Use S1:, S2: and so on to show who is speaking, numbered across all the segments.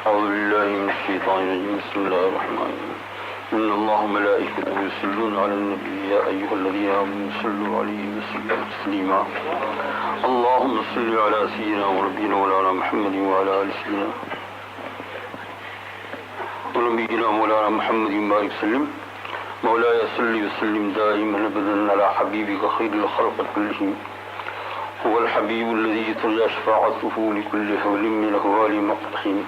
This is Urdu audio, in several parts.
S1: أعوذ بالله من الشيطان الرجيم بسم الله الرحمن الرحيم إن الله وملائكته يصلون على النبي يا أيها الذين آمنوا صلوا عليه وسلموا تسليما اللهم صل على سيدنا ونبينا مولانا محمد وعلى آل سيدنا ونبينا مولانا محمد وبارك وسلم مولاي صل وسلم دائما أبدا على حبيبك خير الخلق كلهم هو الحبيب الذي ترجى شفاعته لكل حول من أهوال مقتحم.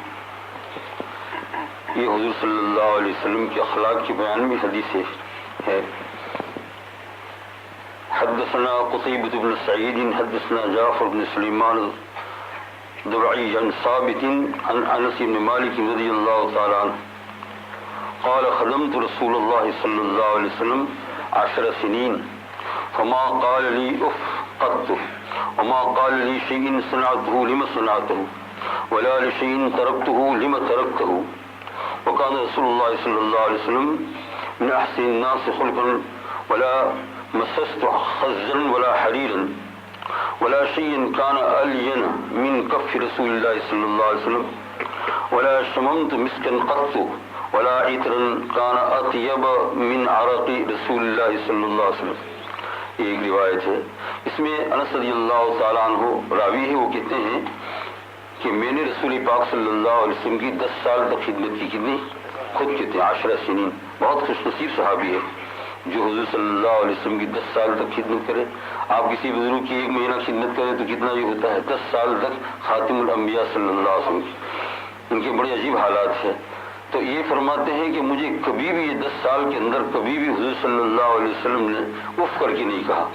S1: یہ حضور صلی اللہ علیہ وسلم کے اخلاق کے بیان میں حدیث ہے. حدثنا قتيبة بن سعيد حدثنا جعفر بن سليمان الضبعي عن ثابت عن أنس بن مالك رضي الله تعالى عنه قال خدمت رسول الله صلى الله عليه وسلم 10 سنين فما قال لي أف قط وما قال لي شيء صنعته لما صنعته ولا لشيء تركته لما تركته وكان رسول الله صلى الله عليه وسلم من أحسن الناس خلقا ولا مسست خزا ولا حريرا ولا شيء كان ألين من كف رسول الله صلى الله عليه وسلم ولا شممت مسكا قط ولا عطرا كان أطيب من عرق رسول الله صلى الله عليه وسلم. ایک روایت ہے اس میں انس رضی اللہ تعالیٰ عنہ راوی ہے. وہ کہتے ہیں کہ میں نے رسول پاک صلی اللہ علیہ وسلم کی 10 سال تک خدمت کی. کتنی؟ خود کہتے ہیں 10 سنین. بہت خوش نصیب صحابی ہے جو حضور صلی اللہ علیہ وسلم کی 10 سال تک خدمت کرے. آپ کسی بزرگ کی 1 مہینہ خدمت کریں تو کتنا یہ ہوتا ہے؟ 10 سال تک خاتم الانبیاء صلی اللہ علیہ وسلم. ان کے بڑے عجیب حالات ہیں. تو یہ فرماتے ہیں کہ مجھے کبھی بھی یہ 10 سال کے اندر کبھی بھی حضور صلی اللہ علیہ وسلم نے اف کر کے نہیں کہا.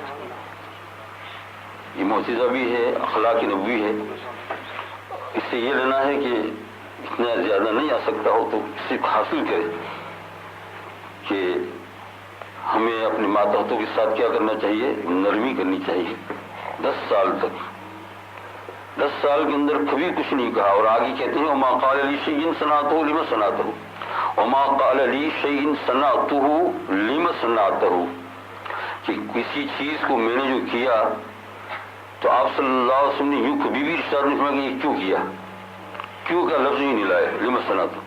S1: یہ معجزہ بھی ہے، اخلاق نبوی ہے. اس سے یہ لینا ہے کہ اتنا زیادہ نہیں آ سکتا ہو تو صرف حاصل کرے کہ ہمیں اپنے ماتحتوں کے ساتھ کیا کرنا چاہیے؟ نرمی کرنی چاہیے. 10 سال تک 10 سال کے اندر کبھی کچھ نہیں کہا. اور آگے کہتے ہیں وما قال لی شیء صنعته لما صنعته وما قال لی شیء صنعته لما صنعته کہ کسی چیز کو میں نے جو کیا تو آپ صلی اللہ علیہ وسلم نے یوں کبھی بھی ارشاد نہیں فرمایا کہ یہ کیوں کیا. کیوں کا لفظ ہی نہیں لائے. لما صنعته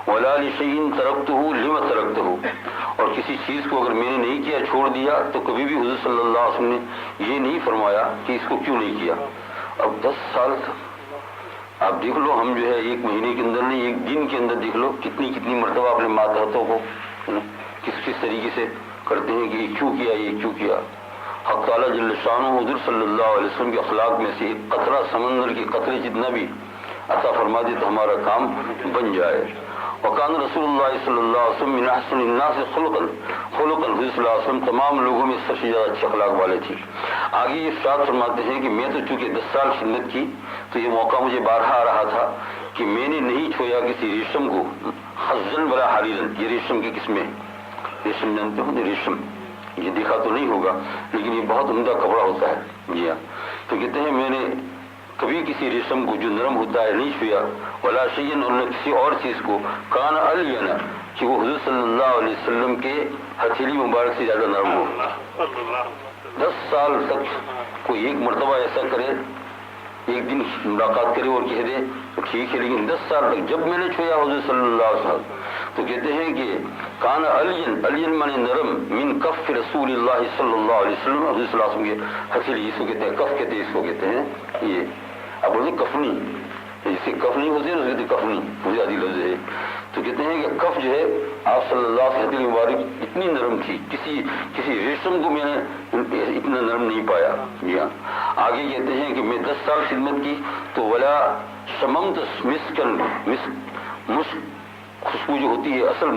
S1: ولا لشیء ترکته لما ترکته. اور کسی چیز کو اگر میں نے نہیں کیا چھوڑ دیا تو کبھی بھی حضور صلی اللہ علیہ وسلم نے یہ نہیں فرمایا کہ اس کو کیوں نہیں کیا. اب 10 سال تک آپ دیکھ لو، ہم جو ہے 1 مہینے کے اندر نہیں 1 دن کے اندر دیکھ لو کتنی مرتبہ اپنے ماتحتوں کو کس طریقے سے کرتے ہیں کہ یہ کیوں کیا یہ کیوں کیا. حق تعالیٰ جل شانہ حضور صلی اللہ علیہ وسلم کے اخلاق میں سے ایک قطرہ سمندر کے قطرے جتنا بھی عطا فرما دے تو ہمارا کام بن جائے. وکان رسول اللہ صلی اللہ علیہ وسلم من احسن الناس خلقا حضور صلی اللہ علیہ وسلم تمام لوگوں میں سب سے زیادہ اچھے اخلاق والے تھے. آگے یہ ارشاد فرماتے ہیں کہ میں تو چونکہ 10 سال خدمت کی تو یہ موقع مجھے بارہا آ رہا تھا کہ میں نے نہیں چھویا کسی ریشم کو خزن ولا حریرن. یہ ریشم کی قسمیں، ریشم جانتے ہو؟ ریشم یہ دیکھا تو نہیں ہوگا لیکن یہ بہت عمدہ کپڑا ہوتا ہے. جی ہاں. تو کہتے ہیں میں نے کبھی کسی ریشم کو جو نرم ہوتا ہے نہیں چھویا ولا شیئن اور نہ کسی اور چیز کو کان الینا کہ وہ حضور صلی اللہ علیہ وسلم کے ہتھیلی مبارک سے زیادہ نرم ہو. 10 سال تک کوئی ایک مرتبہ ایسا کرے، ایک دن ملاقات کرے اور کہہ دے تو ٹھیک ہے، لیکن 10 سال تک جب میں نے چھویا حضور صلی اللہ علیہ وسلم تو کہتے ہیں کہ کان الین مانے نرم من کف رسول اللہ صلی اللہ علیہ وسلم. حضور صلی اللہ علیہ وسلم کے ہتھیلی اس کو کہتے ہیں، کف کہتے ہیں اس کو کہتے ہیں. یہ اب بولتے کفنی، جسے کف نہیں ہوتے اس کہتے کفنی بنیادی لفظ ہے. تو کہتے ہیں کہ کف جو ہے آپ صلی اللہ علیہ وسلم مبارک اتنی نرم تھی، کسی ریشم کو میں نے اتنا نرم نہیں پایا. جی ہاں. آگے کہتے ہیں کہ میں 10 سال خدمت کی تو ولا شممت مسکن مسک خوشبو جو ہوتی ہے اصل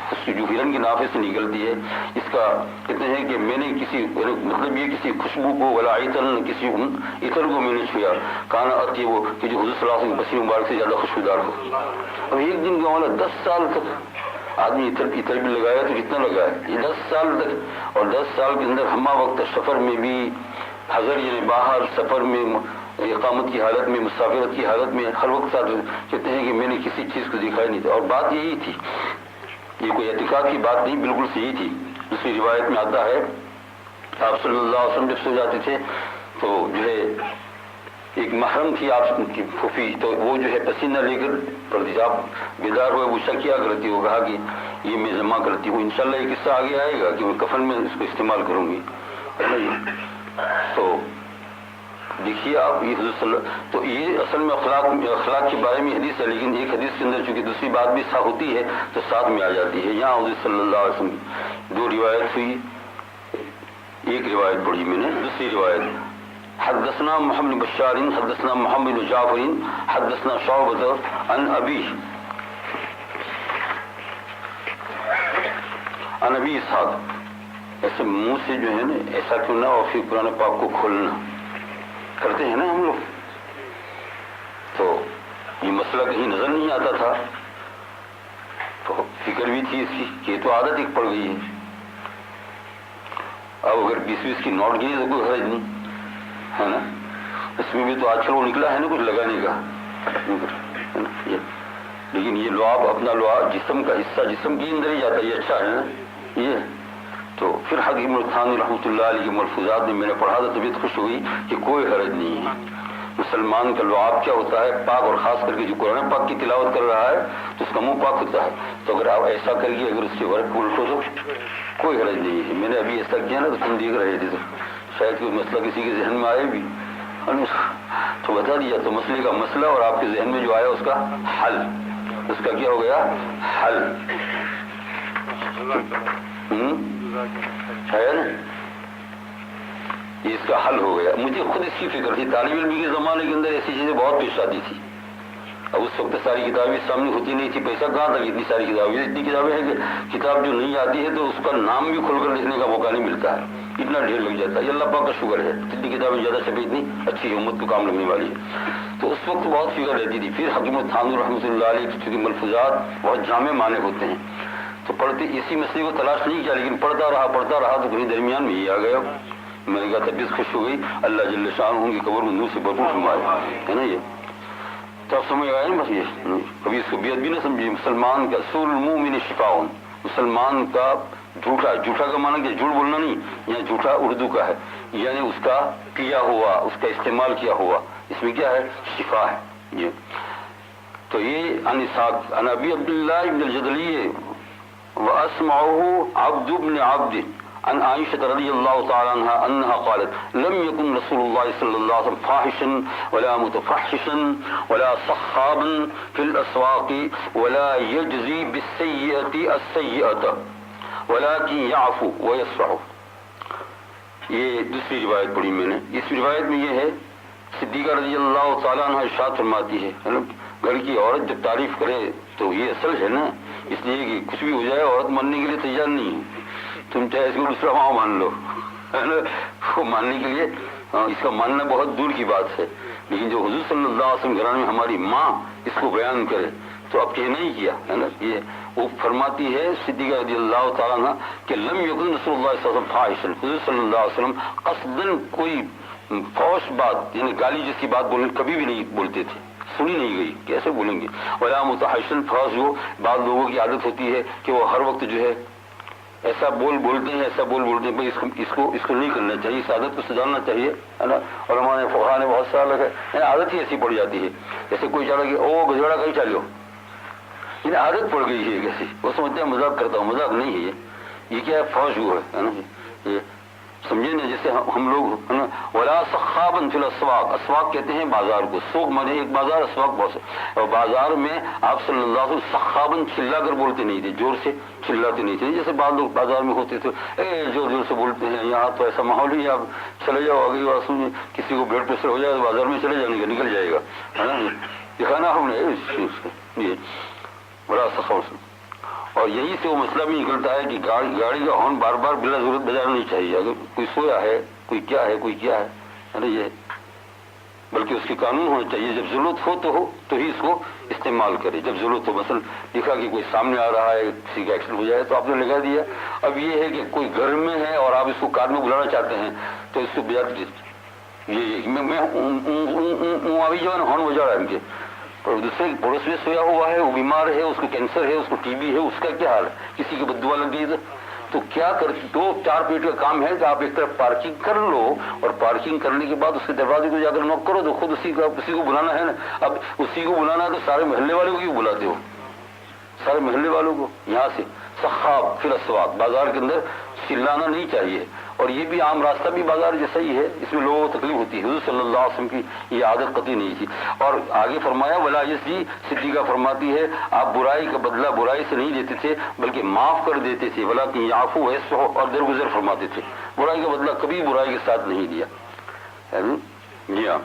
S1: خوشبو جو ہرن کے نافے سے نکلتی ہے اس کا کہتے ہیں کہ میں نے کسی مطلب یہ کسی خوشبو کو ولا عطر کسی عطر کو میں نے چھویا کانا آتی وہ کہ جو حضور صلی اللہ علیہ وسلم پسینے مبارک سے زیادہ خوشبودار ہو. اب ایک دن کا والا 10 سال تک آدمی عطر بھی لگایا تو کتنا لگایا یہ 10 سال تک. اور 10 سال کے اندر ہمہ وقت سفر میں بھی حضر یعنی باہر سفر میں اقامت کی حالت میں مسافرت کی حالت میں ہر وقت ساتھ کہتے ہیں کہ میں نے کسی چیز کو دکھائی نہیں تھا. اور بات یہی تھی، یہ کوئی اعتقاد کی بات نہیں، بالکل صحیح تھی. دوسری روایت میں آتا ہے آپ صلی اللہ علیہ وسلم جب سو جاتے تھے تو جو ہے ایک محرم تھی آپ کی پھوپھی، تو وہ جو ہے پسینہ لے کر پڑتی، آپ بیدار ہوئے غصہ کیا کرتی، وہ کہا کہ یہ میں جمع کرتی ہوں، انشاءاللہ یہ قصہ آگے آئے گا کہ میں کفن میں اس کو استعمال کروں گی، ہے نا یہ. تو دیکھیے آپ یہ حضرت تو یہ اصل میں اخلاق کے بارے میں حدیث ہے، لیکن ایک حدیث کے اندر چونکہ دوسری بات بھی ساتھ ہوتی ہے تو ساتھ میں آ جاتی ہے. یہاں حضرت صلی اللہ علیہ وسلم دو روایت ہوئی، ایک روایت پڑھی میں نے، دوسری روایت حدثنا محمد بشار حدثنا محمد جعفر حدثنا شعبہ عن ابی اسحاق. ایسے منہ سے جو ہے نا ایسا کیوں نہ، اور پھر قرآن پاک کو کھولنا کرتے ہیں نا ہم لوگ. تو یہ مسئلہ کہیں نظر نہیں آتا تھا، تو فکر بھی تھی اس کی کہ یہ تو عادت ایک پڑ گئی ہے. اب اگر 20 کی نوٹ گئی تو کوئی حرج نہیں ہے نا، اس میں بھی تو آج کل وہ نکلا ہے نا کچھ لگانے کا، لیکن یہ لعاب اپنا لعاب جسم کا حصہ جسم کے اندر ہی جاتا ہے، یہ اچھا ہے نا یہ. تو پھر حکیم الثانی رحمۃ اللہ علیہ کے ملفوظات میں نے پڑھا تو طبیعت خوش ہوئی کہ کوئی حرج نہیں ہے. مسلمان کا لعاب کیا ہوتا ہے؟ پاک، اور خاص کر کے جو قرآن پاک کی تلاوت کر رہا ہے تو اس کا منہ پاک ہوتا ہے. تو اگر آپ ایسا کریے، اگر اس کے ورق الٹو تو کوئی حرج نہیں ہے. میں نے ابھی ایسا کیا نا تو تم دیکھ رہے تھے، تو شاید کوئی مسئلہ کسی کے ذہن میں آئے بھی تو بتا دیا. تو مسئلے کا مسئلہ اور آپ کے ذہن میں جو آیا اس کا حل، اس کا کیا ہو گیا؟ حل ہے نا، یہ اس کا حل ہو گیا. مجھے خود اس کی فکر تھی، طالب علم کے زمانے کے اندر ایسی چیزیں بہت پیش آتی تھی. اب اس وقت ساری کتابیں سامنے ہوتی نہیں تھی، پیسہ کہاں تھا اتنی ساری کتابیں. اتنی کتابیں ہیں کہ کتاب جو نہیں آتی ہے تو اس کا نام بھی کھول کر لکھنے کا موقع نہیں ملتا ہے، اتنا ڈھیر لگ جاتا ہے. یہ اللہ پاک کا شکر ہے، اتنی کتابیں زیادہ چھپی، اتنی اچھی امت کو کام لگنے والی ہے. تو اس وقت بہت فکر رہتی تھی. پھر حکیم الثانی رحمۃ اللہ علیہ کی چونکہ ملفوظات بہت جامع معنی ہوتے ہیں تو پڑھتے اسی مسئلے کو تلاش نہیں کیا، لیکن پڑھتا رہا تو کہیں درمیان میں یہ آ گیا. میں نے کہا طبیعت خوش ہو گئی، اللہ جل شان ان کی قبر میں نور سے بھرپور فرمائے، ہے نا یہ. تو اب سمجھ آیا نا بس یہ، کبھی اس کو بیعت بھی نہ سمجھیے. مسلمان کا سور المؤمن شفاء، مسلمان کا جھوٹا کا معنی کہ جھوٹ بولنا نہیں، یہاں جھوٹا اردو کا ہے، یعنی اس کا پیا ہوا، اس کا استعمال کیا ہوا، اس میں کیا ہے؟ شفا ہے یہ. تو یہ عن اسحاق عن ابی عبداللہ ابن الجدلی واسمعه عبد بن عبد عن عائشة رضي الله تعالى عنها أنها قالت لم يكن رسول الله صلى الله عليه وسلم فاحشا ولا متفحشا ولا صخابا في الأسواق ولا يجزي بالسيئة السيئة ولكن يعفو ويصفح. یہ دوسری روایت پڑھی میں نے. اس روایت میں یہ ہے صدیقہ رضی اللہ تعالیٰ عنہ ارشاد فرماتی ہے، گھر کی عورت جب تعریف کرے تو یہ اصل ہے نا، اس لیے کہ کچھ بھی ہو جائے عورت ماننے کے لیے تیار نہیں ہے. تم چاہے اس کو دوسرا وہاں مان لو، ہے نا، وہ ماننے کے لیے اس کا ماننا بہت دور کی بات ہے. لیکن جو حضور صلی اللہ علیہ وسلم گھرانے میں ہماری ماں اس کو بیان کرے تو اب کہنا ہی کیا ہے نا. یہ وہ فرماتی ہے صدیقہ رضی اللہ تعالیٰ عنہ کہ لم یکن رسول اللہ صلی اللہ علیہ وسلم فاحشا، حضور صلی اللہ علیہ وسلم قصداً کوئی فوش بات یعنی گالی جیسی بات کبھی بھی نہیں بولتے تھے، سنی نہیں گئی، کیسے بولیں گے. ولا متحشن، فوش جو بعض لوگوں کی عادت ہوتی ہے کہ وہ ہر وقت جو ہے ایسا بولتے ہیں بھائی اس کو نہیں کرنا چاہیے، اس عادت کو سدھارنا چاہیے، ہے نا. اور ہمارے فقہا نے بہت سارا لگا عادت ہی ایسی پڑ جاتی ہے، جیسے کوئی چاہ رہا کہ او گجوڑا کہیں چالو، یہ عادت پڑ گئی ہے کیسی. وہ سمجھتے ہیں مذاق کرتا ہوں، مذاق نہیں ہے یہ کیا ہے؟ فوج وہ ہے نا، یہ سمجھے نا. جیسے ہم لوگ ہے نا ولا صخابا فی الاسواق، اسواق کہتے ہیں بازار کو، سوق مانے ایک بازار، اسواق بہت. اور بازار میں آپ صلی اللہ علیہ وسلم صخابا چلا کر بولتے نہیں تھے، زور سے چلاتے نہیں تھے. جیسے بعض لوگ بازار میں ہوتے تھے زور سے بولتے ہیں. یہاں تو ایسا ماحول ہی، آپ چلے جاؤ آگے بات سمجھے، کسی کو بلڈ پریشر ہو جائے تو بازار میں چلے جانے کا، نکل جائے گا، ہے نا. دکھانا ہم نے یہ بڑا سخاو. اور یہی سے وہ مسئلہ بھی نکلتا ہے کہ گاڑی کا ہارن بار بار بلا ضرورت بجانا نہیں چاہیے. اگر کوئی سویا ہے، کوئی کیا ہے نا یہ، بلکہ اس کی قانون ہونا چاہیے، جب ضرورت ہو تو ہی اس کو استعمال کرے. جب ضرورت ہو، مثلا دیکھا کہ کوئی سامنے آ رہا ہے، کسی کا ایکسیڈنٹ ہو جائے تو آپ نے لگا دیا. اب یہ ہے کہ کوئی گھر میں ہے اور آپ اس کو کار میں بلانا چاہتے ہیں تو اس کو بجا دیجیے. یہ میں ابھی جو ہے نا ہارن بجا رہا ہے ان کے، اور دوسرے پڑوس میں سویا ہوا ہے، وہ بیمار ہے، اس کو کینسر ہے، اس کو ٹی بی ہے، اس کا کیا حال ہے؟ کسی کی بد دعا لگ گئی تو کیا کر 2-4 پیٹ کا کام ہے کہ آپ ایک طرف پارکنگ کر لو اور پارکنگ کرنے کے بعد اس کے دروازے کو جا کر نوک کرو تو خود اسی کو بلانا ہے نا. اب اسی کو بلانا ہے تو سارے محلے والوں کو کیوں بلاتے ہو؟ سارے محلے والوں کو یہاں سے سخاب فی الاسواق بازار کے اندر چلانا نہیں چاہیے. اور یہ بھی عام راستہ بھی بازار جیسا ہی ہے، اس میں لوگوں کو تکلیف ہوتی ہے. حضور صلی اللہ علیہ وسلم کی یہ عادت قطعی نہیں تھی. اور آگے فرمایا ولا یزنی، صدیقہ فرماتی ہے آپ برائی کا بدلہ برائی سے نہیں دیتے تھے بلکہ معاف کر دیتے تھے. ولکن یعفو ویصفح، اور درگزر فرماتے تھے. برائی کا بدلہ کبھی برائی کے ساتھ نہیں دیا. جی ہاں.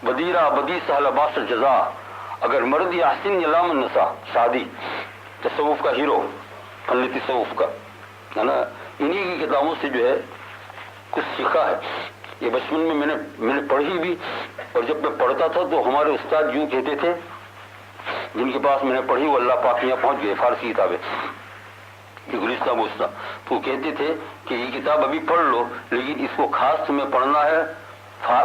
S1: بدیرہ بدی سہل باس جزا، اگر مرد احسن علام النساء، شادی تصوف کا ہیرو، فن تصوف کا ہے نا، انہی کی کتابوں سے جو ہے کچھ سیکھا ہے. یہ بچپن میں میں نے پڑھی بھی، اور جب میں پڑھتا تھا تو ہمارے استاد یوں کہتے تھے جن کے پاس میں نے پڑھی وہ اللہ پاک یہاں پہنچ گئے، فارسی کتابیں گلستہ بوستہ، تو کہتے تھے کہ یہ کتاب ابھی پڑھ لو لیکن اس کو خاص تمہیں پڑھنا ہے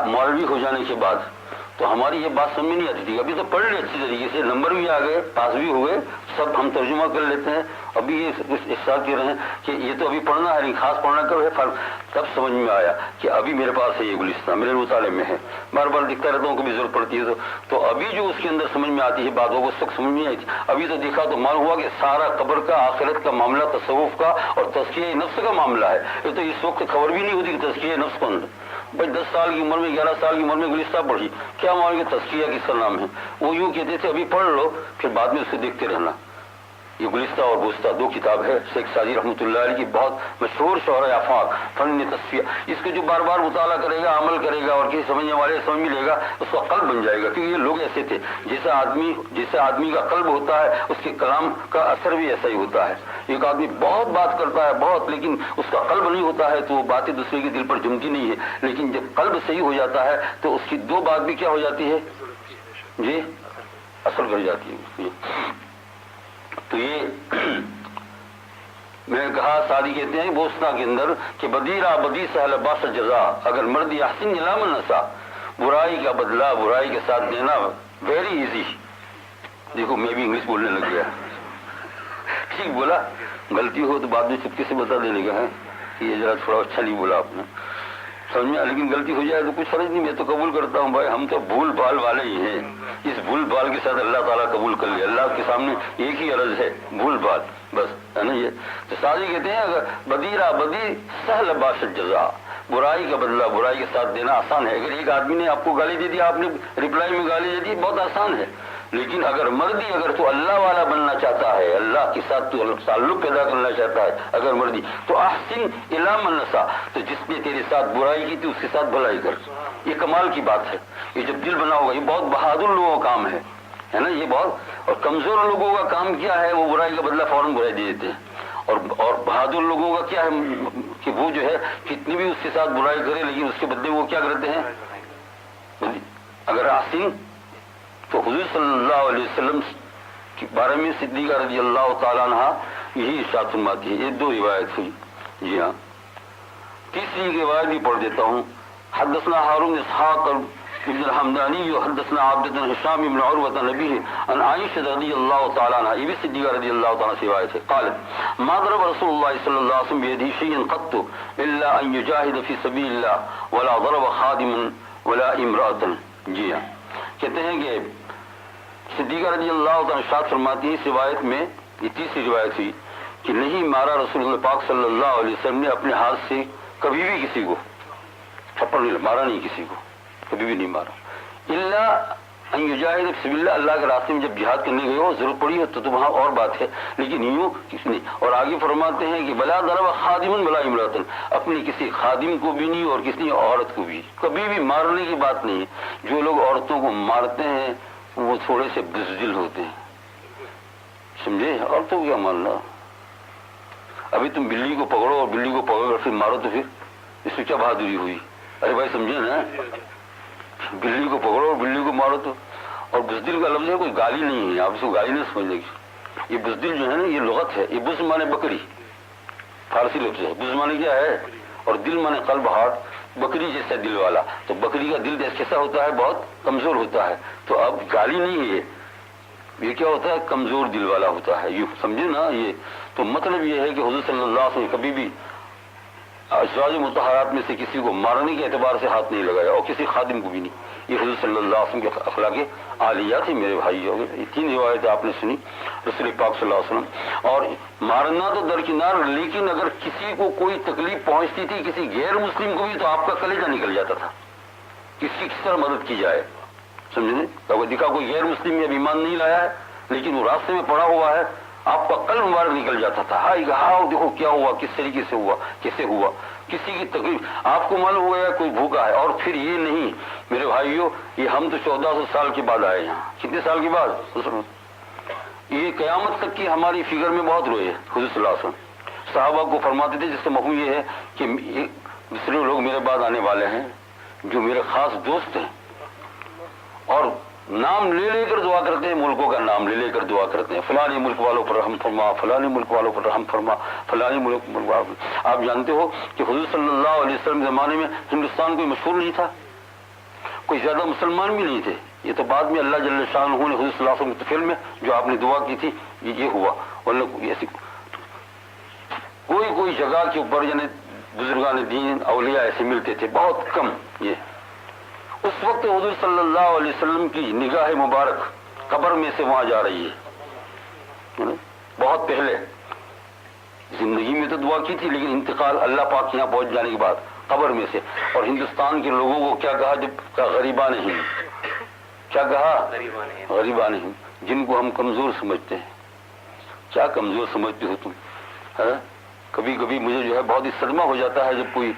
S1: مولوی ہو جانے کے بعد. تو ہماری یہ بات سمجھ نہیں آتی تھی. ابھی تو پڑھ لے اچھی طریقے سے، نمبر بھی آ گئے، پاس بھی ہو گئے، سب ہم ترجمہ کر لیتے ہیں. ابھی یہ احساس کر رہے ہیں کہ یہ تو ابھی پڑھنا ہے، خاص پڑھنا کب ہے. تب سمجھ میں آیا کہ ابھی میرے پاس ہے یہ گلستہ، میرے مطالعے میں ہے، بار بار دکھتا رہتا ہوں، کبھی ضرورت پڑتی ہے تو ابھی جو اس کے اندر سمجھ میں آتی ہے باتوں کو اس وقت سمجھ میں آئی تھی. ابھی تو دیکھا تو معلوم ہوا کہ سارا قبر کا، آخرت کا معاملہ، تصوف کا اور تزکیہ نفس کا معاملہ ہے. یہ تو اس وقت خبر بھی نہیں ہوتی کہ تزکیہ نفس کو اندر بھائی 10 سال کی عمر میں 11 سال کی عمر میں گلستہ پڑھی، کیا معلوم کہ تزکیہ کس کا نام ہے. وہ یوں کہتے تھے ابھی پڑھ لو پھر بعد میں اسے دیکھتے رہنا. یہ گلستہ اور بوستہ 2 کتاب ہے شیخ سعدی رحمۃ اللہ علیہ کی، بہت مشہور شعراء آفاق، فن تصفیہ. اس کو جو بار بار مطالعہ کرے گا، عمل کرے گا اور کسی سمجھنے والے سمجھ بھی لے گا، اس کا قلب بن جائے گا. کیونکہ یہ لوگ ایسے تھے، جیسا آدمی کا قلب ہوتا ہے اس کے کلام کا اثر بھی ایسا ہی ہوتا ہے. ایک آدمی بہت بات کرتا ہے بہت، لیکن اس کا قلب نہیں ہوتا ہے تو وہ باتیں دوسرے کے دل پر جمتی نہیں ہے. لیکن جب قلب صحیح ہو جاتا ہے تو اس کی 2 بات بھی کیا ہو جاتی ہے جی، اثر کر جاتی ہے. تو یہ میں نے کہا سعدی کہتے ہیں بوسنا کے اندر کہ بدیرہ بدی سہل باس جزا، اگر مرد احسن علام النساء، برائی کا بدلہ برائی کے ساتھ دینا ویری ایزی. دیکھو میں بھی انگلش بولنے لگ گیا، ٹھیک بولا، غلطی ہو تو بعد میں چپکے سے بتا دینے کا ہے کہ یہ ذرا تھوڑا اچھا نہیں بولا آپ نے، سمجھ میں. لیکن غلطی ہو جائے تو کچھ فرض نہیں، میں تو قبول کرتا ہوں بھائی، ہم تو بھول بھال والے ہی ہیں. اس بھول بھال کے ساتھ اللہ تعالیٰ قبول کر لیا. اللہ کے سامنے ایک ہی عرض ہے، بھول بھال بس، ہے نا. یہ تو سعدی کہتے ہیں اگر بدیرہ بدی سہل باس جزا، برائی کا بدلہ برائی کے ساتھ دینا آسان ہے. اگر ایک آدمی نے آپ کو گالی دے دی، آپ نے ریپلائی میں گالی دے دی، بہت آسان ہے. لیکن اگر مردی اگر تو اللہ والا بننا چاہتا ہے، اللہ کے ساتھ تو تعلق پیدا کرنا چاہتا ہے، اگر مردی تو احسن الی من نساء، تو جس نے تیرے ساتھ برائی کی تھی اس کے ساتھ بھلائی کر. یہ کمال کی بات ہے. یہ جب دل بنا ہوگا، یہ بہت بہادر لوگوں کا کام ہے نا. یہ بہت، اور کمزور لوگوں کا کام کیا ہے، وہ برائی کا بدلہ فوراً برائی دے دیتے ہیں. اور بہادر لوگوں کا کیا ہے کہ وہ جو ہے کتنی بھی اس کے ساتھ برائی کرے لیکن اس کے بدلے وہ کیا کرتے ہیں. اگر احسن تو حضور صلی اللہ علیہ وسلم کے بارے میں صدیقہ رضی اللہ تعالیٰ عنہ یہی ارشاد فرماتی ہے. یہ 2 روایت ہوئی. جی ہاں، تیسری روایت بھی پڑھ دیتا ہوں. حدثنا ہارون اسحاق ابن الحمدانی حدثنا عبد هشام بن عروة نبی عن عائشہ رضی اللہ تعالیٰ عنہ، یہ بھی صدیقہ رضی اللہ تعالیٰ سے روایت ہے. قالت ما ضرب رسول اللہ صلی اللہ علیہ وسلم بيده شيئا قط الا ان يجاهد في سبيل الله ولا ضرب خادما ولا امرأة. جی ہاں، کہتے ہیں کہ صدیقہ رضی اللہ تعالیٰ ارشاد فرماتی ہے اس روایت میں، یہ تیسری روایت ہوئی کہ نہیں مارا رسول اللہ پاک صلی اللہ علیہ وسلم نے اپنے ہاتھ سے کبھی بھی کسی کو، تھپڑ نہیں مارا، نہیں کسی کو کبھی بھی نہیں مارا. الا ان یجاہد فی سبیل اللہ، اللہ کے راستے میں جب جہاد کرنے گئے ہو، ضرورت پڑی ہو تو وہاں اور بات ہے، لیکن یوں کس نے. اور آگے فرماتے ہیں کہ بلا ضرب خادما ولا امرأۃ، اپنی کسی خادم کو بھی نہیں اور کسی عورت کو بھی، کبھی بھی مارنے کی بات نہیں ہے. جو لوگ عورتوں کو مارتے ہیں وہ تھوڑے سے بزدل ہوتے ہیں، سمجھے. عورتوں کو کیا مارنا، ابھی تم بلی کو پکڑو اور بلی کو پکڑ کر پھر مارو تو پھر اس میں کیا بہادری ہوئی. ارے بھائی سمجھے نا، بلی کو پکڑو اور بلی کو مارو تو. اور بزدل کا لفظ ہے، کوئی گالی نہیں ہے، آپ اس کو گالی نہیں سمجھنے کی. یہ بزدل جو ہے نا یہ لغت ہے. یہ بز مانے بکری، فارسی لفظ ہے. بز مانے کیا ہے، اور دل مانے قلب، ہارٹ. بکری جیسا دل والا، تو بکری کا دل کیسا ہوتا ہے، بہت کمزور ہوتا ہے. تو اب گالی نہیں ہے، یہ کیا ہوتا ہے؟ کمزور دل والا ہوتا ہے، یہ سمجھے نا. یہ تو مطلب یہ ہے کہ حضور صلی اللہ علیہ وسلم کبھی بھی ازواج مطہرات میں سے کسی کو مارنے کے اعتبار سے ہاتھ نہیں لگایا، اور کسی خادم کو بھی نہیں. یہ حضور صلی اللہ علیہ وسلم کے اخلاق عالیہ تھی میرے بھائیوں. یہ 3 روایتیں آپ نے سنی رسول پاک صلی اللہ علیہ وسلم. اور مارنا تو درکنار، لیکن اگر کسی کو کوئی تکلیف پہنچتی تھی کسی غیر مسلم کو بھی، تو آپ کا کلیجہ نکل جاتا تھا. کس طرح مدد کی جائے، سمجھے؟ تو دکھا کوئی غیر مسلم میں اب ایمان نہیں لایا ہے، لیکن وہ راستے میں پڑا ہوا ہے، آپ کا قلب مبارک نکل جاتا تھا. ہاں دیکھو کیا ہوا، کس طریقے سے ہوا، کیسے ہوا، کسی کی تکلیف آپ کو معلوم ہوا ہے کوئی بھوکا ہے. اور پھر یہ نہیں میرے بھائیوں، یہ ہم تو 1400 سال کے بعد آئے یہاں. کتنے سال کے بعد؟ یہ قیامت تک کی ہماری فکر میں بہت روئے حضور صلی اللہ علیہ وسلم. صحابہ کو فرماتے تھے، جس سے مفہوم یہ ہے کہ دوسرے لوگ میرے بعد آنے والے ہیں جو میرے خاص دوست ہیں، اور نام لے لے کر دعا کرتے ہیں، ملکوں کا نام لے لے کر دعا کرتے ہیں، فلاں ملک والوں پر رحم فرما، فلاں ملک والوں پر رحم فرما، فلاں ملک والوں. آپ جانتے ہو کہ حضور صلی اللہ علیہ وسلم زمانے میں ہندوستان کوئی مشہور نہیں تھا، کوئی زیادہ مسلمان بھی نہیں تھے. یہ تو بعد میں اللہ جل شانہ نے حضور صلی اللہ علیہ وسلم کے فعل میں جو آپ نے دعا کی تھی یہ ہوا. ورنہ ایسی کوئی جگہ کے اوپر یعنی بزرگان دین اولیاء ایسے ملتے تھے بہت کم. یہ اس وقت حضور صلی اللہ علیہ وسلم کی نگاہ مبارک قبر میں سے وہاں جا رہی ہے. بہت پہلے زندگی میں تو دعا کی تھی، لیکن انتقال اللہ پاک یہاں پہنچ جانے کے بعد قبر میں سے. اور ہندوستان کے لوگوں کو کیا کہا؟ جب کہا غریبان ہند. کیا کہا؟ غریبان ہند، جن کو ہم کمزور سمجھتے ہیں. کیا کمزور سمجھتے ہو تم؟ کبھی کبھی مجھے جو ہے بہت ہی صدمہ ہو جاتا ہے جب کوئی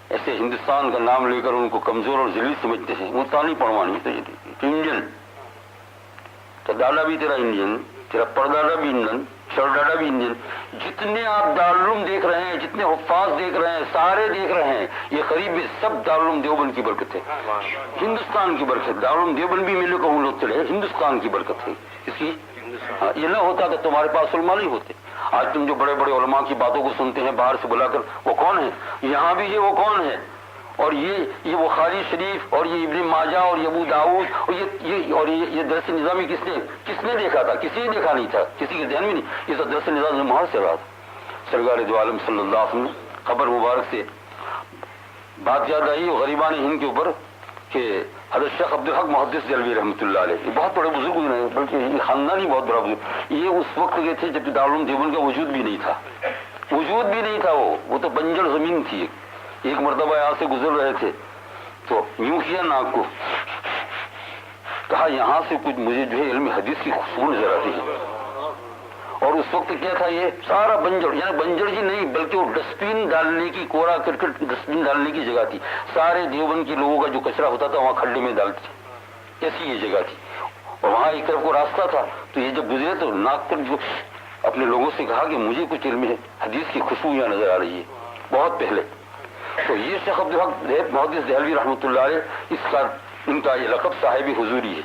S1: ایسے ہندوستان کا نام لے کر ان کو کمزور اور ذلیل سمجھتے ہیں. وہ تانی پڑوانی تو انجن تو ڈالا بھی تیرا انجن، تیرا پردادا بھی انجن، شرڈاڈا بھی انجن. جتنے آپ دارالعلوم دیکھ رہے ہیں، جتنے حفاظ دیکھ رہے ہیں، سارے دیکھ رہے ہیں، یہ قریب بھی سب دارالعلوم دیوبند کی برکت ہے، ہندوستان کی برکت. دارالعلوم دیوبند بھی ملے کو لوگ چلے، ہندوستان کی برکت ہے اس کی. یہ نہ ہوتا تو تمہارے پاس علماء نہیں ہوتے. آج تم جو بڑے بڑے علماء کی باتوں کو سنتے ہیں باہر سے بلا کر، وہ کون ہے؟ یہاں بھی یہ وہ کون ہے؟ اور یہ بخاری شریف اور یہ ابن ماجہ اور ابو داؤد اور یہ درس نظامی کس نے دیکھا تھا؟ کسی نے دیکھا نہیں تھا، کسی کے ذہن میں نہیں. یہ تو درس نظام محال سے رہا تھا. سرکار دو عالم صلی اللہ علیہ وسلم قبر مبارک سے بات یاد آئی غریبان ہند کے اوپر کہ حضرت شیخ عبدالحق محدث دہلوی رحمۃ اللہ علیہ، یہ بہت بڑے بزرگ ہیں، بلکہ یہ خاندان ہی بہت بڑا بزرگ. یہ اس وقت گئے تھے جب دارالعلوم دیوبند کا وجود بھی نہیں تھا. وہ تو بنجر زمین تھی. ایک مرتبہ یہاں سے گزر رہے تھے تو یوں کیا ناک کو، کہا یہاں سے کچھ مجھے جو ہے علم حدیث کی خوشبو نظر آتی ہے. اور اس وقت کیا تھا؟ یہ سارا بنجر، یعنی بنجر جی نہیں بلکہ وہ ڈسٹبن ڈالنے کی، کوڑا کرکٹ ڈسٹبن ڈالنے کی جگہ تھی. سارے دیوبند کے لوگوں کا جو کچرا ہوتا تھا وہاں کھڈے میں ڈالتے تھے. ایسی یہ جگہ تھی، اور وہاں ایک طرف کو راستہ تھا. تو یہ جب گزرے تو ناک پر جو اپنے لوگوں سے کہا کہ مجھے کچھ علم حدیث کی خوشبو یہاں نظر آ رہی ہے بہت پہلے. تو یہ شیخ عبدالحق محدث دہلوی رحمۃ اللہ علیہ، ان کا یہ لقب صاحب حضوری ہے.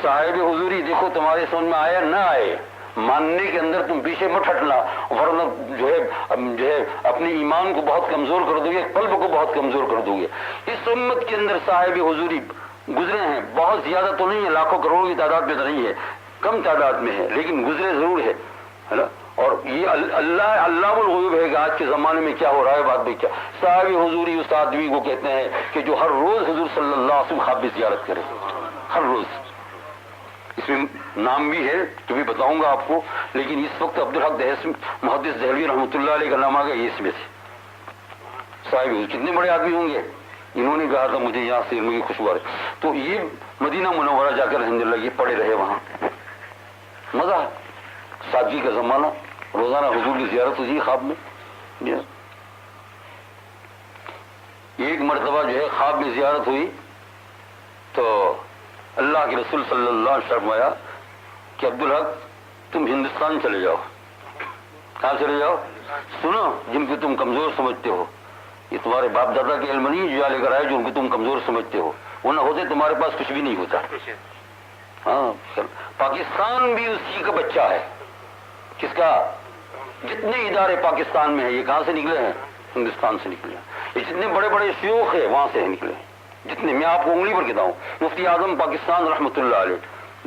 S1: صاحب حضوری دیکھو تمہارے سمجھ میں آیا نہ آئے، ماننے کے اندر تم پیچھے مت ہٹنا، ورنہ جو ہے اپنے ایمان کو بہت کمزور کر دو گے، قلب کو بہت کمزور کر دو گے. اس امت کے اندر صاحب حضوری گزرے ہیں، بہت زیادہ تو نہیں ہے، لاکھوں کروڑوں کی تعداد میں تو نہیں ہے، کم تعداد میں ہے، لیکن گزرے ضرور ہے نا. اور یہ اللہ الغیوب ہے کہ آج کے زمانے میں کیا ہو رہا ہے. بات بھی کیا صاحب حضوری اس آدمی کو کہتے ہیں کہ جو ہر روز حضور صلی اللہ علیہ وسلم خواب زیارت کرے، ہر روز. اس میں نام بھی ہے تو بھی بتاؤں گا آپ کو، لیکن اس وقت عبدالحق محدث دہلوی رحمۃ اللہ علیہ کا نام آ گیا یہ اس میں سے. صاحب حضور کتنے بڑے آدمی ہوں گے. انہوں نے کہا تھا مجھے یہاں سے علم کی خوشبو آ رہی. تو یہ مدینہ منورہ جا کر رہنے لگے، پڑے رہے وہاں. مزہ ہے، سادگی کا زمانہ، روزانہ حضور کی زیارت ہوتی ہے خواب میں. ایک مرتبہ جو ہے خواب میں زیارت ہوئی تو اللہ کے رسول صلی اللہ علیہ وسلم فرمایا کہ عبدالحق تم ہندوستان چلے جاؤ. کہاں چلے جاؤ؟ سنو، جن کو تم کمزور سمجھتے ہو، یہ تمہارے باپ دادا کے علم نہیں جو لے کر آئے، جو ان کو تم کمزور سمجھتے ہو، وہ نہ ہوتے تمہارے پاس کچھ بھی نہیں ہوتا. ہاں، پاکستان بھی اسی کا بچہ ہے. کس کا؟ جتنے ادارے پاکستان میں ہیں یہ کہاں سے نکلے ہیں؟ ہندوستان سے نکلے ہیں. یہ جتنے بڑے بڑے شیوخ ہیں وہاں سے نکلے ہیں. جتنے، میں آپ کو انگلی پر کہتا ہوں، مفتی اعظم پاکستان رحمۃ اللہ علیہ،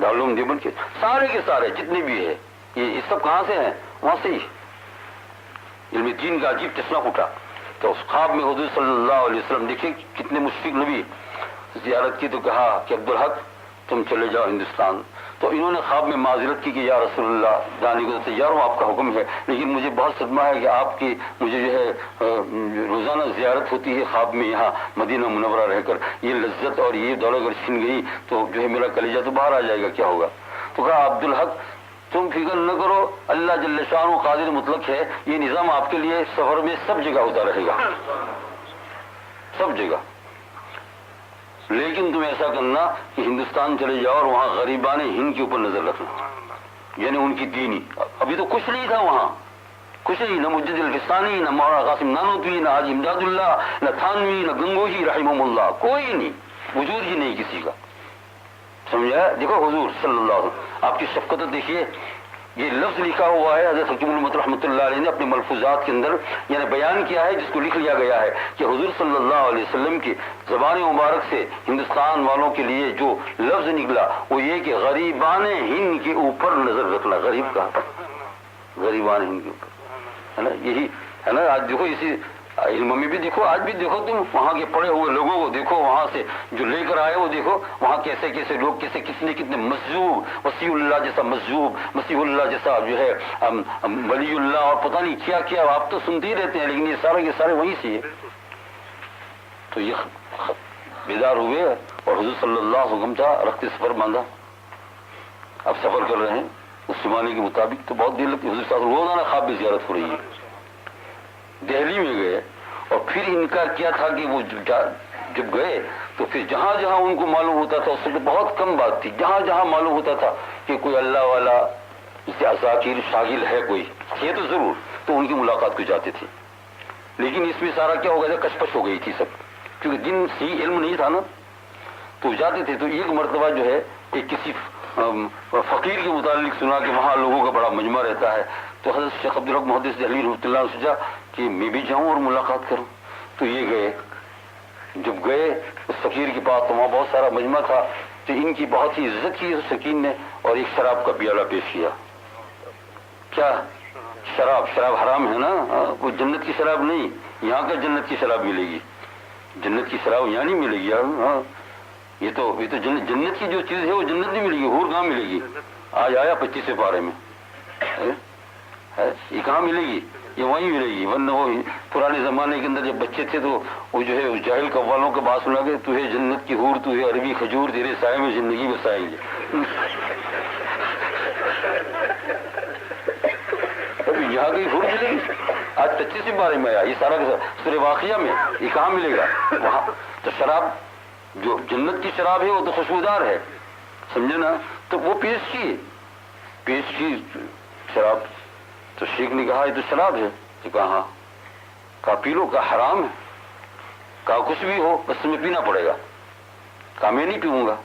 S1: دارالعلوم دیوبند کے سارے جتنے بھی ہے یہ سب کہاں سے ہیں؟ وہاں سے ہی علم دین کا عجیب تسنا پھوٹا. تو اس خواب میں حضور صلی اللہ علیہ وسلم دیکھیں کتنے مشفق نبی زیارت کی تو کہا کہ عبدالحق تم چلے جاؤ ہندوستان. تو انہوں نے خواب میں معذرت کی کہ یا رسول اللہ جانے کو تیار ہوں، آپ کا حکم ہے، لیکن مجھے بہت صدمہ ہے کہ آپ کی مجھے جو ہے روزانہ زیارت ہوتی ہے خواب میں یہاں مدینہ منورہ رہ کر، یہ لذت اور یہ دولت اگر چھن گئی تو جو ہے میرا کلیجہ تو باہر آ جائے گا، کیا ہوگا؟ تو کہا عبدالحق تم فکر نہ کرو، اللہ جل شانہ قادر مطلق ہے، یہ نظام آپ کے لیے سفر میں سب جگہ ہوتا رہے گا، سب جگہ. لیکن تم ایسا کرنا کہ ہندوستان چلے جاؤ اور وہاں غریبان ہند کے اوپر نظر رکھنا، یعنی ان کی دینی. ابھی تو کچھ نہیں تھا وہاں، کچھ نہیں، نہ مجد الفسانی، نہ مولانا قاسم نانوتوی، نہ حاجی امداد اللہ، نہ تھانوی، نہ گنگوہی رحمہ اللہ، کوئی نہیں، وجود ہی نہیں کسی کا. سمجھا؟ دیکھو حضور صلی اللہ علیہ وسلم آپ کی شفقت دیکھیے. یہ لفظ لکھا ہوا ہے حضرت حکیم الامت رحمۃ اللہ علیہ نے اپنے ملفوظات کے اندر یعنی بیان کیا ہے، جس کو لکھ لیا گیا ہے کہ حضور صلی اللہ علیہ وسلم کی زبان مبارک سے ہندوستان والوں کے لیے جو لفظ نکلا وہ یہ کہ غریبان ہند کے اوپر نظر رکھنا. غریب کا غریبان ہند کے اوپر ہے نا، یہی ہے نا. آج دیکھو اسی علم میں بھی دیکھو، آج بھی دیکھو تم وہاں کے پڑے ہوئے لوگوں کو دیکھو، وہاں سے جو لے کر آئے وہ دیکھو، وہاں کیسے کیسے لوگ کیسے کتنے مجذوب، وسیع اللہ جیسا مجذوب، مسیح اللہ جیسا جو ہے ولی اللہ اور پتہ نہیں کیا کیا، آپ تو سنتے ہی رہتے ہیں، لیکن یہ سارے کے سارے وہیں سے. تو یہ بیدار ہوئے اور حضور صلی اللہ علیہ وسلم تھا رخت سفر باندھا. اب سفر کر رہے ہیں اس زمانے کے مطابق، تو بہت دیر لگتی. حضور صلی اللہ علیہ وسلم روزانہ خواب میں زیارت ہو رہی ہے. دہلی میں گئے اور پھر انکار کیا تھا کہ وہ جب گئے تو پھر جہاں جہاں ان کو معلوم ہوتا تھا، اس سے بہت کم بات تھی، جہاں جہاں معلوم ہوتا تھا کہ کوئی اللہ والا ذاکر شاغل ہے کوئی، یہ تو ضرور، تو ان کی ملاقات کو جاتے تھے. لیکن اس میں سارا کیا ہو گیا تھا، کشپش ہو گئی تھی سب، کیونکہ دن سے علم نہیں تھا نا. تو جاتے تھے. تو ایک مرتبہ جو ہے ایک کسی فقیر کے متعلق سنا کہ وہاں لوگوں کا بڑا مجمع رہتا ہے. تو حضرت شیخ عبدالحق محدث دہلوی رحمۃ اللہ نے سوچا کہ میں بھی جاؤں اور ملاقات کروں. تو یہ گئے. جب گئے اس فقیر کے پاس تو وہاں بہت سارا مجمع تھا، تو ان کی بہت ہی عزت کی اس سکین نے اور ایک شراب کا پیالہ پیش کیا. کیا شراب حرام ہے نا، وہ جنت کی شراب نہیں، یہاں کا جنت کی شراب ملے گی، جنت کی شراب یہاں نہیں ملے گی. ہاں یہ تو جنت کی جو چیز ہے وہ جنت نہیں ملے گی، حور کہاں ملے گی؟ آج آیا 25 پارے میں یہ کہاں ملے گی؟ یہ وہیں ملے گی. ورنہ وہ پرانے زمانے کے اندر جب بچے تھے تو وہ جو ہے اس جاہل قوالوں کے بات سنا کہ تو ہے جنت کی حور، تو ہے عربی کھجور، تیرے سائے میں زندگی بسائیں گے. یہاں کہیں حور ملے گی؟ آج 25 پارے میں آیا یہ سارا سورہ واقعہ میں، یہ کہاں ملے گا؟ وہاں تو شراب جو جنت کی شراب ہے وہ تو خوشبودار ہے، سمجھے نا. تو وہ پیش کی شراب. تو شیخ نے کہا یہ تو شراب ہے. تو کہا ہاں. کہا پی لو. کہا حرام ہے. کہا کچھ بھی ہو بس تمہیں پینا پڑے گا. کہا میں نہیں پیوں گا.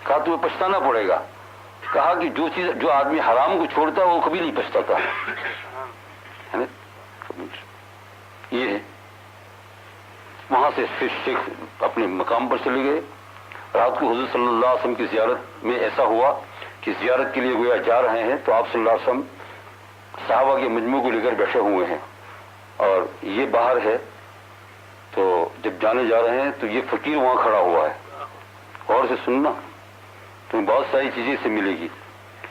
S1: کہا تمہیں پچھتانا پڑے گا. کہا کہ جو آدمی حرام کو چھوڑتا ہے وہ کبھی نہیں پچھتاتا ہے. یہ ہے. وہاں سے پھر شیخ اپنے مقام پر چلے گئے. رات کو حضور صلی اللہ علیہ وسلم کی زیارت میں ایسا ہوا کہ زیارت کے لیے گویا جا رہے ہیں تو آپ صلی اللہ علیہ وسلم صحابہ کے مجموعے کو لے کر بیٹھے ہوئے ہیں اور یہ باہر ہے. تو جب جانے جا رہے ہیں تو یہ فقیر وہاں کھڑا ہوا ہے. غور سے سننا، تمہیں بہت ساری چیزیں سے ملے گی.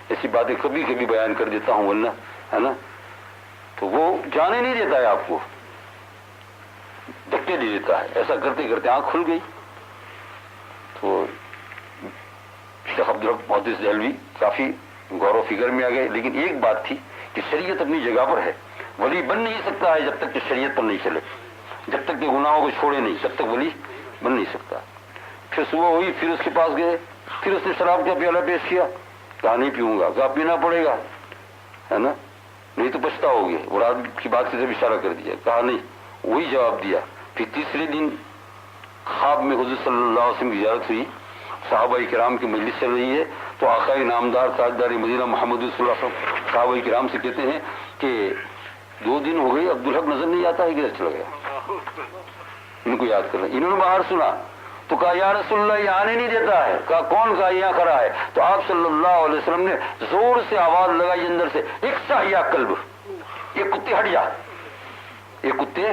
S1: ایسی باتیں کبھی کبھی بیان کر دیتا ہوں ورنہ ہے نا. تو وہ جانے نہیں دیتا ہے آپ کو، دھکے دے دیتا ہے. ایسا کرتے کرتے آنکھ کھل گئی. تو شیخ عبدالحق محدث دہلوی کافی غور و فکر میں آ گئے. لیکن ایک بات تھی کہ شریعت اپنی جگہ پر ہے. ولی بن نہیں سکتا ہے جب تک کہ شریعت پر نہیں چلے، جب تک کہ گناہوں کو چھوڑے نہیں، جب تک ولی بن نہیں سکتا. پھر صبح ہوئی، پھر اس کے پاس گئے، پھر اس نے شراب کا پیالہ پیش کیا. کہا نہیں پیوں گا. کہا پینا پڑے گا ہے نا، نہیں تو پچھتا ہوگی. وہ رات کی بات کی طرف اشارہ کر دیا. کہا نہیں. وہی جواب دیا. پھر تیسرے دن خواب میں حضور صلی اللہ علیہ وسلم کی زیارت ہوئی، صحابہ کرام کی مجلس چل رہی ہے. تو آقا نامدار تاجدار مدینہ محمد صلی اللہ علیہ وسلم صحابہ کرام سے کہتے ہیں کہ 2 دن ہو گئے عبدالحق نظر نہیں آتا ہے، کدھر چلا گیا؟ ان کو یاد کر رہے ہیں. انہوں نے باہر سنا تو کہا یا رسول اللہ یہ آنے نہیں دیتا ہے. کہا کون؟ کہا یہاں کھڑا ہے. تو آپ صلی اللہ علیہ وسلم نے زور سے آواز لگائی اندر سے، اقصا یا کلب، یہ کتے ہٹ جا، یہ کتے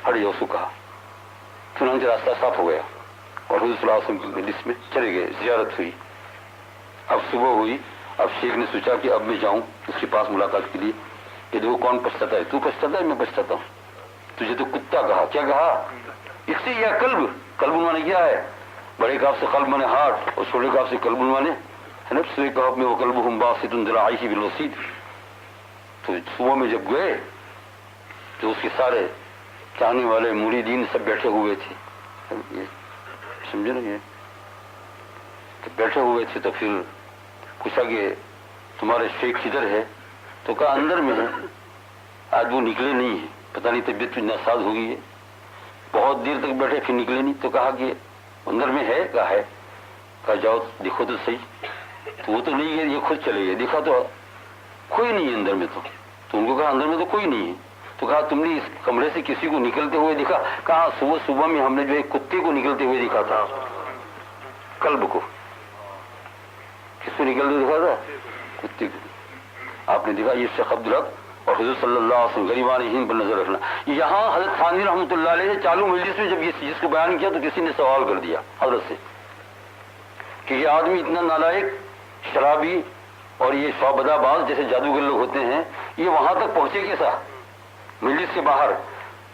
S1: ہٹ جا. اس کو کہا. چنانچہ راستہ صاف ہو گیا اور حضور صلی اللہ علیہ وسلم کی مجلس میں چلے گئے. زیارت ہوئی. اب صبح ہوئی. اب شیخ نے سوچا کہ اب میں جاؤں اس کے پاس ملاقات کے لیے کہ دیکھو کون پچھتاتا ہے. تو پچھتاتا ہے؟ میں پچھتاتا ہوں. تجھے تو کتا کہا. کیا کہا؟ اقصی یا کلب. کلب مانے کیا ہے؟ بڑے کاف سے قلب مانے ہارٹ اور چھوٹے کاف سے کلب مانے ہے نا. سورہ کہف میں وہ کلبہم باسط ذراعیہ بالوسید. تو صبح میں جب گئے تو اس کے سارے چاہنے والے مریدین سب بیٹھے ہوئے تھے. سمجھے نا؟ یہ بیٹھے ہوئے تھے. تو پھر پوچھا کہ تمہارے شیخ کدھر ہے؟ تو کہا اندر میں ہے. آج وہ نکلے نہیں ہیں، پتہ نہیں طبیعت کچھ ناساز ہو گئی ہے. بہت دیر تک بیٹھے پھر نکلے نہیں. تو کہا کہ اندر میں ہے. کہا ہے. کہا جاؤ دیکھو تو صحیح. تو وہ تو نہیں گئے، یہ خود چلے گئے. دیکھا تو کوئی نہیں ہے اندر میں. تو ان کو کہا اندر میں تو کوئی نہیں ہے. تو کہا تم نے اس کمرے سے کسی کو نکلتے ہوئے دیکھا؟ کہا صبح میں ہم نے جو ایک کتے کو نکلتے ہوئے دیکھا تھا. کلب کو. کس کو نکلتے دیکھا تھا؟ کتے کو. آپ نے دیکھا. یہ شیخ عبدالحق اور حضور صلی اللہ علیہ وسلم غریبان ہند پر نظر رکھنا. یہاں حضرت تھانوی رحمۃ اللہ علیہ سے چالو مجلس میں جب یہ چیز کو بیان کیا تو کسی نے سوال کر دیا حضرت سے کہ یہ آدمی اتنا نالائق، شرابی اور یہ شعبدہ باز جیسے جادوگر لوگ ہوتے ہیں، یہ وہاں تک پہنچے کیسا مجلس کے باہر؟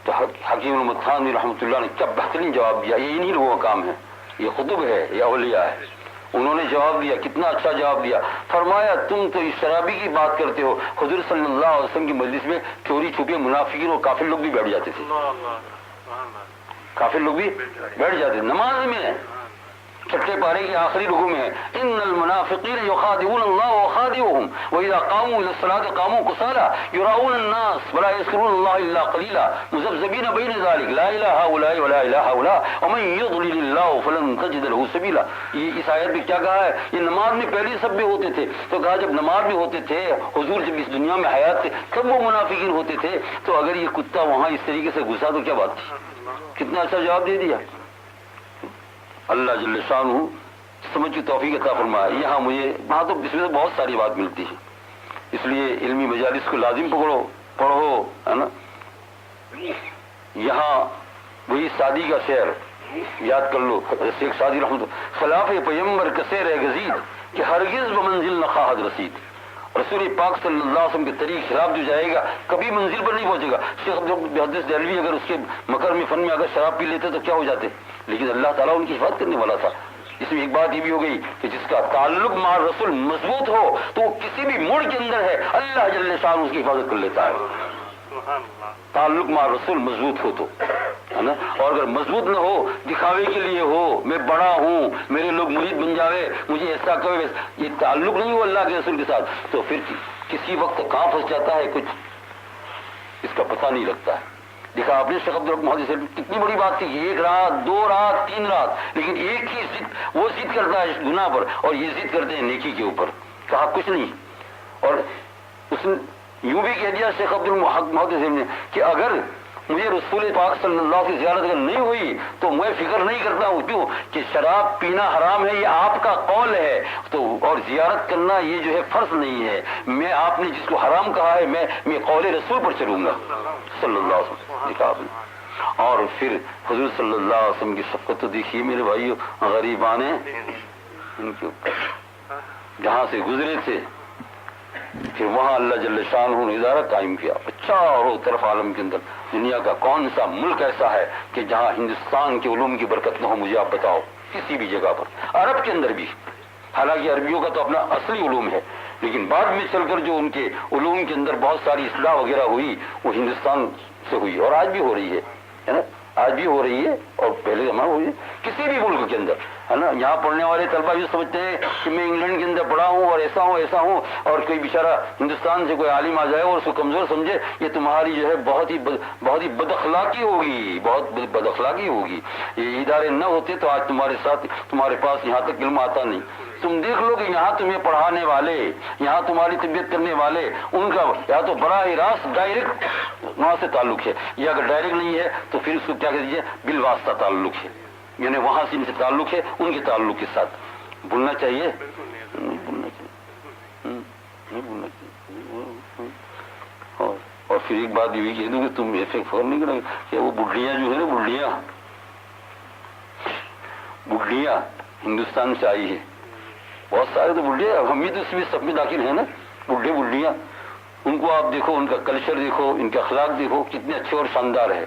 S1: تو حکیم احمد تھانوی رحمۃ اللہ نے کیا بہترین جواب دیا. یہ انہی لوگوں کا کام ہے، یہ قطب ہے، یہ اولیاء ہے. انہوں نے جواب دیا. کتنا اچھا جواب دیا. فرمایا تم تو اس شرابی کی بات کرتے ہو، حضور صلی اللہ علیہ وسلم کی مجلس میں چوری چھپے منافقین اور کافر لوگ بھی بیٹھ جاتے تھے. کافر لوگ بھی بیٹھ جاتے تھے نماز میں. چھٹے پارے کی آخری رکوع میں ہے ان المنافقین یخادعون اللہ وخادعهم واذا قاموا الى الصلاة قاموا كسالى يراؤون الناس ولا يذكرون الله الا قليلا مذبذبين بين ذلك لا اله هؤلاء ولا اله هؤلاء ومن يضلل الله فلن تجد له سبيلا. یہ اس آیت میں کیا کہا ہے؟ یہ نماز میں پہلی سب بھی ہوتے تھے. تو کہا جب نماز میں ہوتے تھے، حضور جب اس دنیا میں حیات تھے تب وہ منافقین ہوتے تھے. تو اگر یہ کتا وہاں اس طریقے سے گھسا تو کیا بات تھی؟ کتنا اچھا جواب دے دیا. اللہ جل شانہ سمجھ کی توفیق عطا فرمائے. یہاں مجھے وہاں تو اس میں بہت ساری بات ملتی ہے، اس لیے علمی مجالس کو لازم پڑھو ہے نا. یہاں وہی سعدی کا شعر یاد کر لو. شیخ سعدی رحمۃ اللہ. خلاف پیمبر کثیر گزید کہ ہرگز بمنزل نہ خواہد رسید. رسول پاک صلی اللہ علیہ وسلم کے طریق شراب جو جائے گا کبھی منزل پر نہیں پہنچے گا. شیخ محدث دہلوی اگر اس کے مکر میں فن میں اگر شراب پی لیتے تو کیا ہو جاتے، لیکن اللہ تعالیٰ ان کی حفاظت کرنے والا تھا. اس میں ایک بات یہ بھی ہو گئی کہ جس کا تعلق مع رسول مضبوط ہو تو وہ کسی بھی موڑ کے اندر ہے اللہ جل شانہ اس کی حفاظت کر لیتا ہے. تعلق مع رسول مضبوط ہو تو ہے نا. اور اگر مضبوط نہ ہو، دکھاوے کے لیے ہو، میں بڑا ہوں میرے لوگ مرید بن جاوے، مجھے ایسا کہے، یہ تعلق نہیں ہو اللہ کے رسول کے ساتھ، تو پھر کسی وقت کہاں پھنس جاتا ہے کچھ اس کا پتہ نہیں لگتا ہے. دیکھا آپ نے شیخ عبدالرحمٰن سے کتنی بڑی بات تھی کہ 1 رات 2 رات 3 رات، لیکن ایک ہی ضد، وہ ضد کرتا ہے گناہ پر اور یہ ضد کرتے ہیں نیکی کے اوپر. کہا کچھ نہیں. اور اس نے یوں بھی کہہ دیا شیخ عبدالمحدث نے کہ اگر مجھے رسول پاک صلی اللہ کی زیارت اگر نہیں ہوئی تو میں فکر نہیں کرتا ہوں. کیوں کہ شراب پینا حرام ہے، یہ آپ کا قول ہے، تو اور زیارت کرنا یہ جو ہے فرض نہیں ہے. میں آپ نے جس کو حرام کہا ہے میں قول رسول پر چلوں گا صلی اللہ علیہ وسلم. دیکھا آپ نے. اور پھر حضور صلی اللہ علیہ وسلم کی شفقت تو دیکھیے میرے بھائیو. غریبان ان کے اوپر جہاں سے گزرے تھے پھر وہاں اللہ جل شانہ نے ادارہ قائم کیا. چاروں طرف عالم کے اندر دنیا کا کون سا ملک ایسا ہے کہ جہاں ہندوستان کے علوم کی برکت نہ ہو؟ مجھے آپ بتاؤ کسی بھی جگہ پر. عرب کے اندر بھی، حالانکہ عربیوں کا تو اپنا اصلی علوم ہے، لیکن بعد میں چل کر جو ان کے علوم کے اندر بہت ساری اصلاح وغیرہ ہوئی وہ ہندوستان سے ہوئی اور آج بھی ہو رہی ہے نا. آج بھی ہو رہی ہے اور پہلے زمانہ ہوئی ہے کسی بھی ملک کے اندر ہے نا. یہاں پڑھنے والے طلبہ بھی سمجھتے ہیں کہ میں انگلینڈ کے اندر پڑھا ہوں اور ایسا ہوں اور کوئی بیچارہ ہندوستان سے کوئی عالم آ جائے اور اس کو کمزور سمجھے، یہ تمہاری جو ہے بہت ہی بد اخلاقی ہوگی، بہت بد اخلاقی ہوگی. یہ ادارے نہ ہوتے تو آج تمہارے ساتھ تمہارے پاس یہاں تک علم آتا نہیں. تم دیکھ لو کہ یہاں تمہیں پڑھانے والے، یہاں تمہاری طبیعت کرنے والے، ان کا یا تو براہ راست ڈائریکٹ وہاں سے تعلق ہے، یا اگر ڈائریکٹ نہیں ہے تو پھر اس کو کیا کہہ دیجیے بالواسطہ تعلق ہے. یعنی وہاں سے ان سے تعلق ہے، ان کے تعلق کے ساتھ بھولنا چاہیے، نہیں بھولنا چاہیے، نہیں بھولنا چاہیے۔ اور پھر ایک بات یہ بھی کہہ دوں کہ تم ایسے فور نہیں کرو کہ وہ بڈھیاں جو ہے نا، بڈھیاں ہندوستان سے آئی ہے، بہت سارے تو بڈھے، اب ہم بھی تو اس میں سب میں داخل ہیں نا، بڈھیاں، ان کو آپ دیکھو، ان کا کلچر دیکھو، ان کے اخلاق دیکھو کتنے اچھے اور شاندار ہے۔